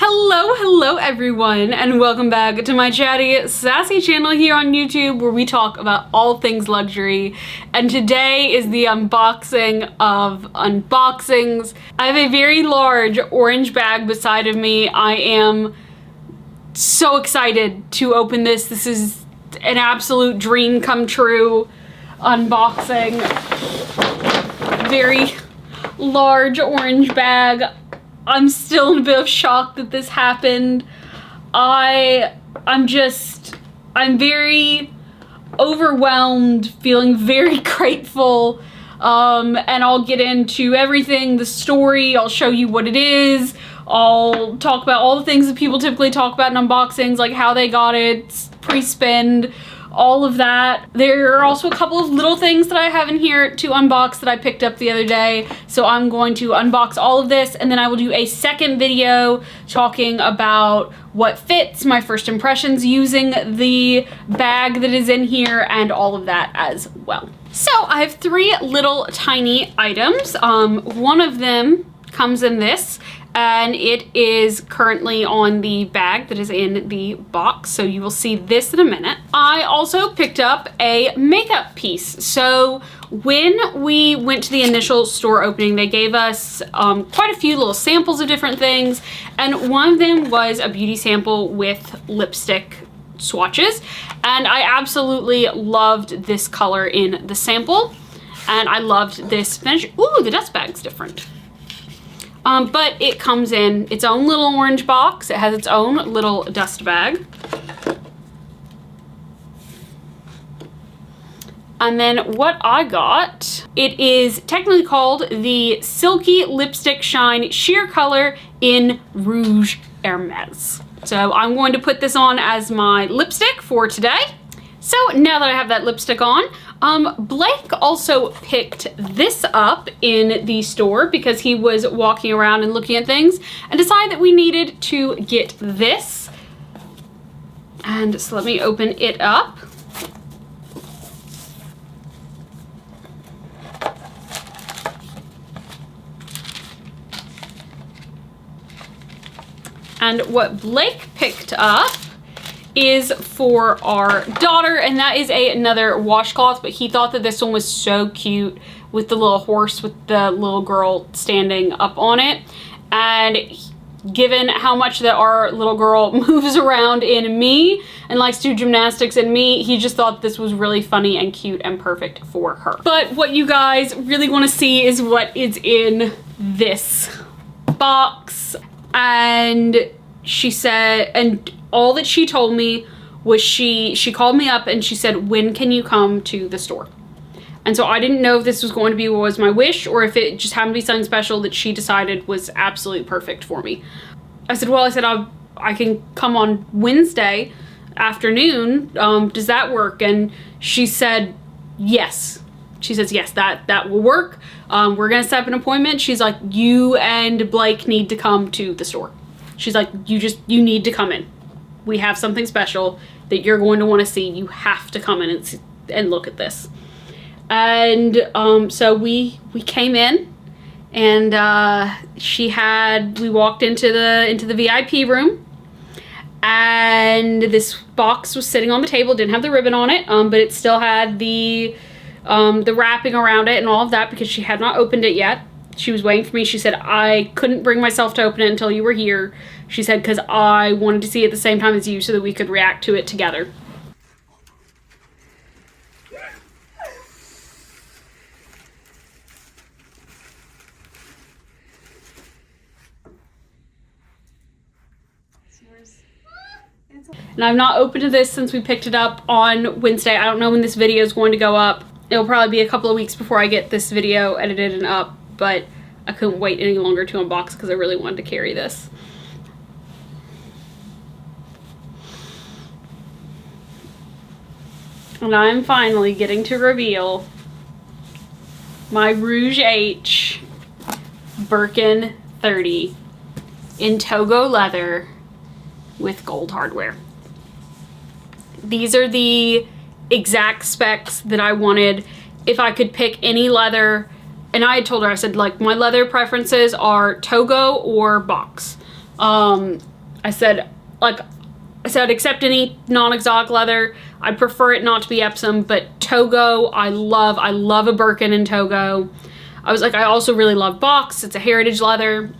Hello everyone, and welcome back to my chatty, sassy channel here on YouTube where we talk about all things luxury. And today is the unboxing of unboxings. I have a very large orange bag beside of me. I am so excited to open this. This is an absolute dream come true unboxing. Very large orange bag. I'm still in a bit of shock that this happened. I'm very overwhelmed, feeling very grateful, and I'll get into everything, the story, I'll show you what it is, I'll talk about all the things that people typically talk about in unboxings, like how they got it, pre-spend, all of that. There are also a couple of little things that I have in here to unbox that I picked up the other day. So I'm going to unbox all of this, and then I will do a second video talking about what fits, my first impressions using the bag that is in here, and all of that as well. So I have three little tiny items. One of them comes in this, and it is currently on the bag that is in the box, so you will see this in a minute. I also picked up a makeup piece. So when we went to the initial store opening, they gave us quite a few little samples of different things, and one of them was a beauty sample with lipstick swatches, and I absolutely loved this color in the sample, and I loved this finish. Ooh, the dust bag's different. But it comes in its own little orange box. It has its own little dust bag. And then what I got, it is technically called the Silky Lipstick Shine Sheer Color in Rouge Hermes. So I'm going to put this on as my lipstick for today. So now that I have that lipstick on, Blake also picked this up in the store because he was walking around and looking at things and decided that we needed to get this. And so let me open it up. And what Blake picked up is for our daughter, and that is another washcloth, but he thought that this one was so cute with the little horse with the little girl standing up on it. And given how much that our little girl moves around in me and likes to do gymnastics in me, he just thought this was really funny and cute and perfect for her. But what you guys really want to see is what is in this box. And she said, and all that she told me was she called me up and she said, when can you come to the store? And so I didn't know if this was going to be what was my wish or if it just happened to be something special that she decided was absolutely perfect for me. I said, well, I can come on Wednesday afternoon. Does that work? And she said, yes. She says, yes, that will work. We're gonna set up an appointment. She's like, you and Blake need to come to the store. She's like, you need to come in. We have something special that you're going to want to see. You have to come in and look at this. And so we came in, and we walked into the VIP room, and this box was sitting on the table. It didn't have the ribbon on it, but it still had the wrapping around it and all of that because she had not opened it yet. She was waiting for me. She said, I couldn't bring myself to open it until you were here. She said, because I wanted to see it at the same time as you so that we could react to it together. And I've not opened this since we picked it up on Wednesday. I don't know when this video is going to go up. It'll probably be a couple of weeks before I get this video edited and up, but I couldn't wait any longer to unbox because I really wanted to carry this. And I'm finally getting to reveal my Rouge H Birkin 30 in Togo leather with gold hardware. These are the exact specs that I wanted. If I could pick any leather, and I had told her, I said, like, my leather preferences are Togo or box. I said, like, I said, accept any non-exotic leather. I prefer it not to be Epsom, but Togo, I love a Birkin in Togo. I was like, I also really love Box. It's a heritage leather.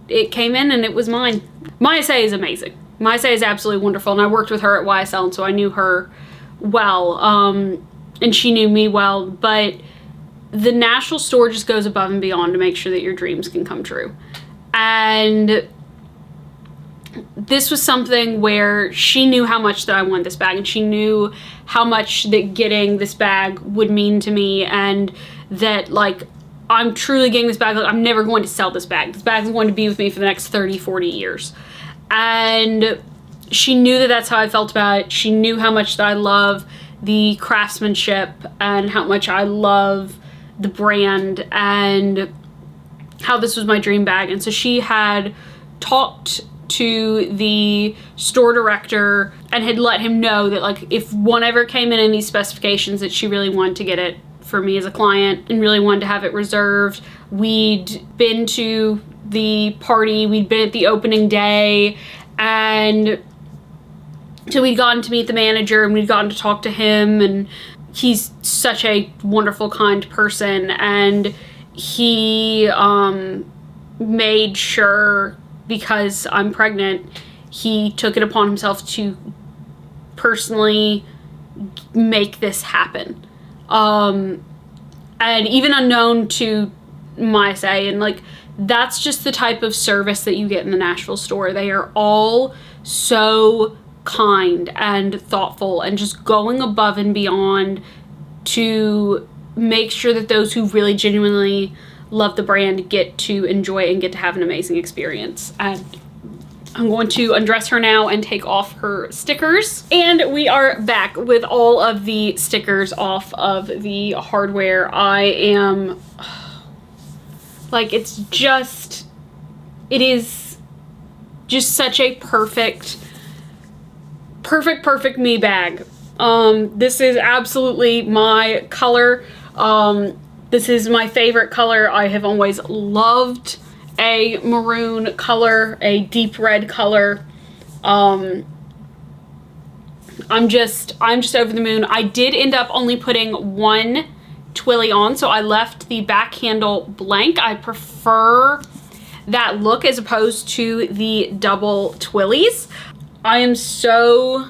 It came in and it was mine. Mayase is amazing. Mayase is absolutely wonderful, and I worked with her at YSL, and so I knew her well, and she knew me well, but the National Store just goes above and beyond to make sure that your dreams can come true. And this was something where she knew how much that I wanted this bag, and she knew how much that getting this bag would mean to me, and that, like, I'm truly getting this bag. Like, I'm never going to sell this bag. This bag is going to be with me for the next 30, 40 years. And she knew that that's how I felt about it. She knew how much that I love the craftsmanship and how much I love the brand and how this was my dream bag. And so she had talked to the store director and had let him know that, like, if one ever came in these specifications, that she really wanted to get it for me as a client and really wanted to have it reserved. We'd been to the party, we'd been at the opening day, and so we'd gotten to meet the manager and we'd gotten to talk to him, and he's such a wonderful, kind person, and he made sure, because I'm pregnant, he took it upon himself to personally make this happen. And even unknown to Mayase, and like, that's just the type of service that you get in the Nashville store. They are all so kind and thoughtful and just going above and beyond to make sure that those who really genuinely love the brand get to enjoy it and get to have an amazing experience. And I'm going to undress her now and take off her stickers. And we are back with all of the stickers off of the hardware. I am, like, it is just such a perfect me bag. This is absolutely my color. This is my favorite color. I have always loved a maroon color, a deep red color. I'm just over the moon. I did end up only putting one twilly on, so I left the back handle blank. I prefer that look as opposed to the double twillies. I am so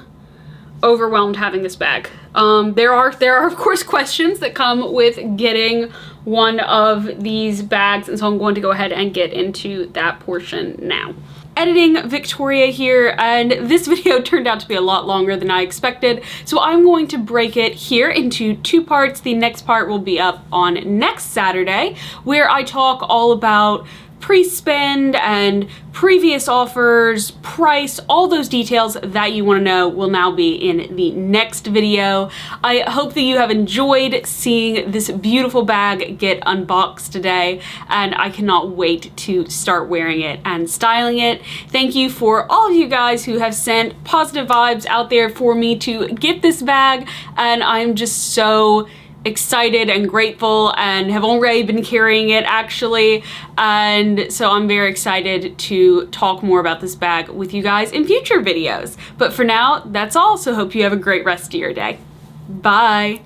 overwhelmed having this bag. There are of course questions that come with getting one of these bags, and so I'm going to go ahead and get into that portion now. Editing Victoria here, and this video turned out to be a lot longer than I expected, so I'm going to break it here into two parts. The next part will be up on next Saturday, where I talk all about pre-spend and previous offers, price, all those details that you want to know will now be in the next video. I hope that you have enjoyed seeing this beautiful bag get unboxed today, and I cannot wait to start wearing it and styling it. Thank you for all of you guys who have sent positive vibes out there for me to get this bag, and I'm just so excited and grateful and have already been carrying it actually, and so I'm very excited to talk more about this bag with you guys in future videos. But for now, that's all, so hope you have a great rest of your day. Bye.